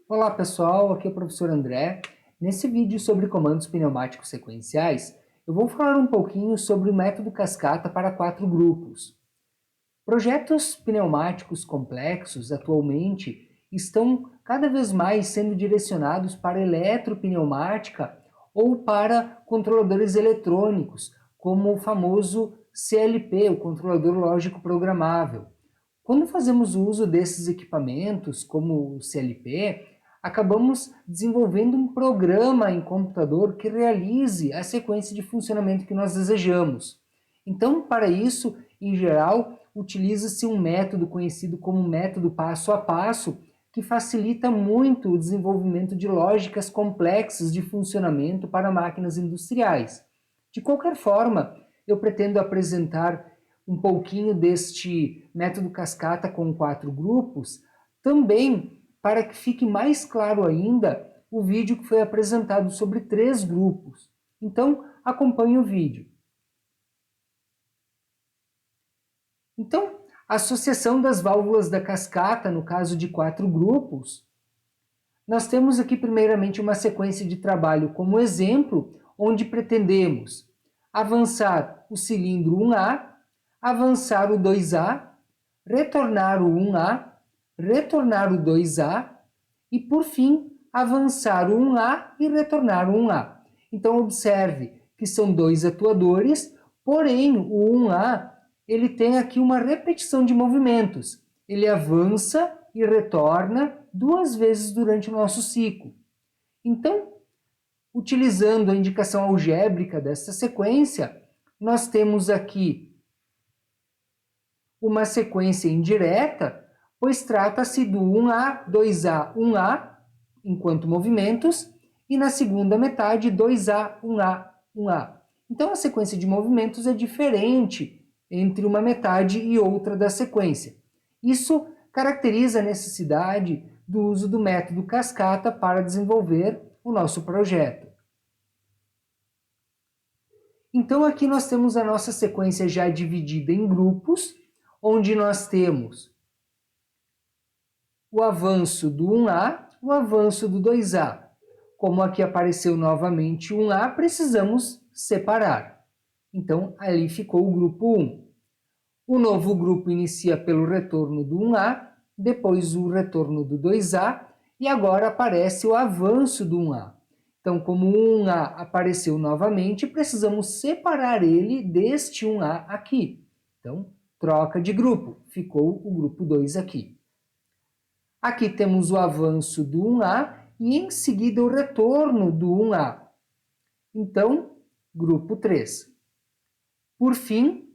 Olá pessoal, aqui é o professor André. Nesse vídeo sobre comandos pneumáticos sequenciais, eu vou falar um pouquinho sobre o método cascata para 4 grupos. Projetos pneumáticos complexos atualmente estão cada vez mais sendo direcionados para eletropneumática ou para controladores eletrônicos, como o famoso CLP, o controlador lógico programável. Quando fazemos uso desses equipamentos, como o CLP, acabamos desenvolvendo um programa em computador que realize a sequência de funcionamento que nós desejamos. Então, para isso, em geral, utiliza-se um método conhecido como método passo a passo, que facilita muito o desenvolvimento de lógicas complexas de funcionamento para máquinas industriais. De qualquer forma, eu pretendo apresentar um pouquinho deste método cascata com 4 grupos, também para que fique mais claro ainda o vídeo que foi apresentado sobre 3 grupos. Então, acompanhe o vídeo. Então, a associação das válvulas da cascata, no caso de 4 grupos, nós temos aqui primeiramente uma sequência de trabalho como exemplo, onde pretendemos avançar o cilindro 1A, avançar o 2A, retornar o 1A, retornar o 2A e, por fim, avançar o 1A e retornar o 1A. Então, observe que são 2 atuadores, porém, o 1A ele tem aqui uma repetição de movimentos. Ele avança e retorna 2 vezes durante o nosso ciclo. Então, utilizando a indicação algébrica dessa sequência, nós temos aqui uma sequência indireta, pois trata-se do 1A, 2A, 1A, enquanto movimentos, e na segunda metade 2A, 1A, 1A. Então a sequência de movimentos é diferente entre uma metade e outra da sequência. Isso caracteriza a necessidade do uso do método cascata para desenvolver o nosso projeto. Então aqui nós temos a nossa sequência já dividida em grupos, onde nós temos o avanço do 1A, o avanço do 2A. Como aqui apareceu novamente o 1A, precisamos separar. Então, ali ficou o grupo 1. O novo grupo inicia pelo retorno do 1A, depois o retorno do 2A, e agora aparece o avanço do 1A. Então, como o 1A apareceu novamente, precisamos separar ele deste 1A aqui. Então, troca de grupo, ficou o grupo 2 aqui. Aqui temos o avanço do 1A e em seguida o retorno do 1A. Então, grupo 3. Por fim,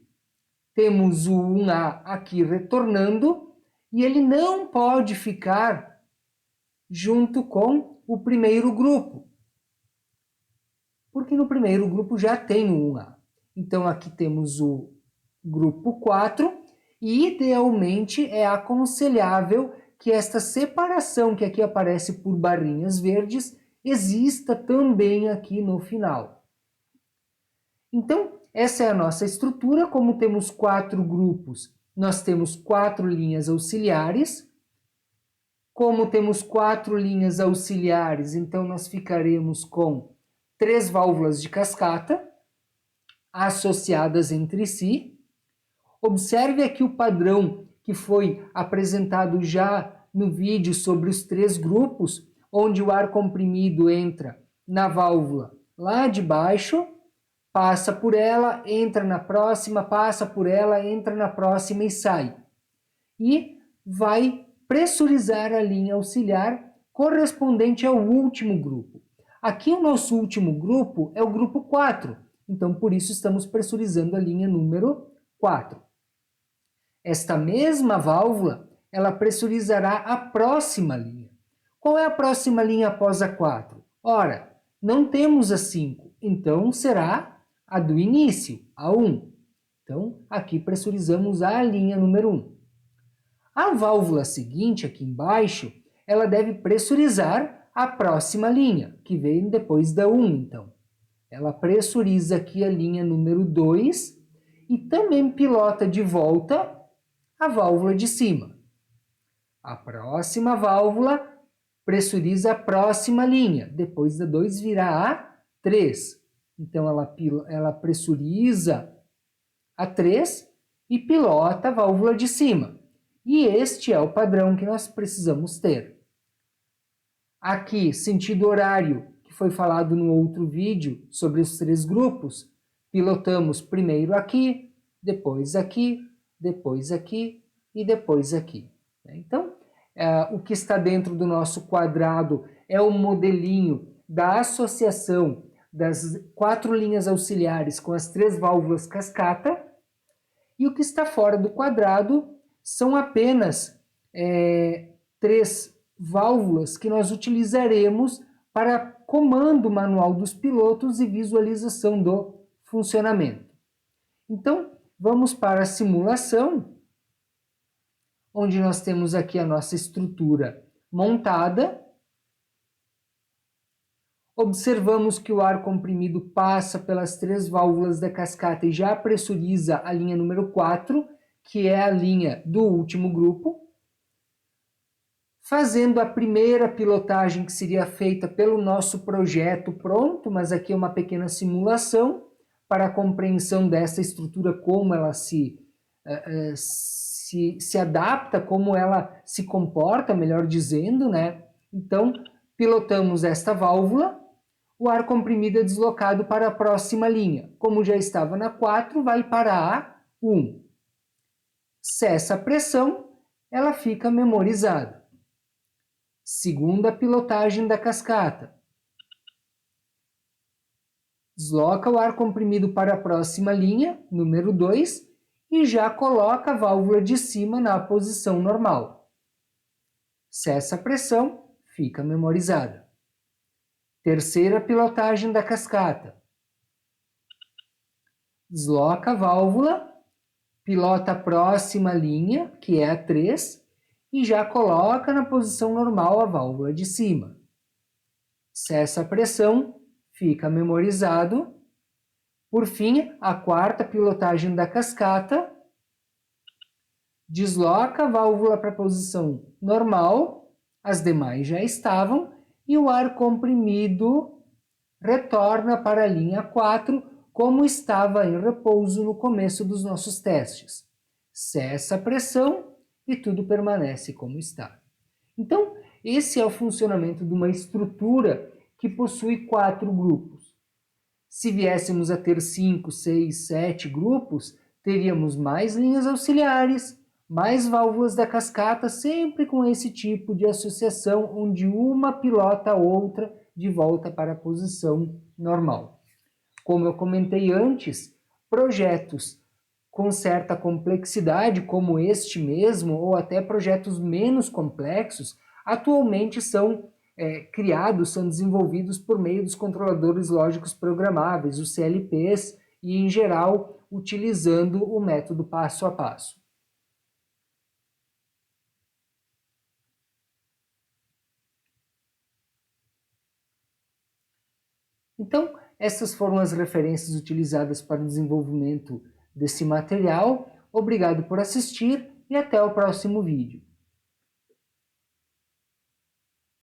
temos o 1A aqui retornando e ele não pode ficar junto com o primeiro grupo, porque no primeiro grupo já tem o 1A. Então, aqui temos o grupo 4 e, idealmente, é aconselhável que esta separação que aqui aparece por barrinhas verdes exista também aqui no final. Então, essa é a nossa estrutura. Como temos 4 grupos, nós temos 4 linhas auxiliares. Como temos 4 linhas auxiliares, então nós ficaremos com 3 válvulas de cascata associadas entre si. Observe aqui o padrão que foi apresentado já no vídeo sobre os 3 grupos, onde o ar comprimido entra na válvula lá de baixo, passa por ela, entra na próxima, passa por ela, entra na próxima e sai. E vai pressurizar a linha auxiliar correspondente ao último grupo. Aqui o nosso último grupo é o grupo 4, então por isso estamos pressurizando a linha número 4. Esta mesma válvula, ela pressurizará a próxima linha. Qual é a próxima linha após a 4? Ora, não temos a 5, então será a do início, a 1. Então, aqui pressurizamos a linha número 1. A válvula seguinte, aqui embaixo, ela deve pressurizar a próxima linha, que vem depois da 1, então. Ela pressuriza aqui a linha número 2 e também pilota de volta a válvula de cima. A próxima válvula pressuriza a próxima linha. Depois da 2 virá a 3. Então, ela pressuriza a 3 e pilota a válvula de cima. E este é o padrão que nós precisamos ter. Aqui, sentido horário, que foi falado no outro vídeo sobre os 3 grupos, pilotamos primeiro aqui, depois aqui, depois aqui e depois aqui. Então, o que está dentro do nosso quadrado é o modelinho da associação das 4 linhas auxiliares com as 3 válvulas cascata, e o que está fora do quadrado são apenas 3 válvulas que nós utilizaremos para comando manual dos pilotos e visualização do funcionamento. Então, vamos para a simulação, onde nós temos aqui a nossa estrutura montada. Observamos que o ar comprimido passa pelas 3 válvulas da cascata e já pressuriza a linha número 4, que é a linha do último grupo. Fazendo a primeira pilotagem que seria feita pelo nosso projeto pronto, mas aqui é uma pequena simulação para a compreensão dessa estrutura, como ela se adapta, como ela se comporta, melhor dizendo, né? Então, pilotamos esta válvula, o ar comprimido é deslocado para a próxima linha. Como já estava na 4, vai para a 1. Cessa a pressão, ela fica memorizada. Segunda pilotagem da cascata. Desloca o ar comprimido para a próxima linha, número 2, e já coloca a válvula de cima na posição normal. Cessa a pressão, fica memorizada. Terceira pilotagem da cascata. Desloca a válvula, pilota a próxima linha, que é a 3, e já coloca na posição normal a válvula de cima. Cessa a pressão, fica memorizado. Por fim, a quarta pilotagem da cascata. Desloca a válvula para a posição normal, as demais já estavam, e o ar comprimido retorna para a linha 4, como estava em repouso no começo dos nossos testes. Cessa a pressão e tudo permanece como está. Então, esse é o funcionamento de uma estrutura que possui 4 grupos. Se viéssemos a ter 5, 6, 7 grupos, teríamos mais linhas auxiliares, mais válvulas da cascata, sempre com esse tipo de associação, onde uma pilota a outra de volta para a posição normal. Como eu comentei antes, projetos com certa complexidade, como este mesmo, ou até projetos menos complexos, atualmente são criados, são desenvolvidos por meio dos controladores lógicos programáveis, os CLPs, e em geral utilizando o método passo a passo. Então, essas foram as referências utilizadas para o desenvolvimento desse material. Obrigado por assistir e até o próximo vídeo.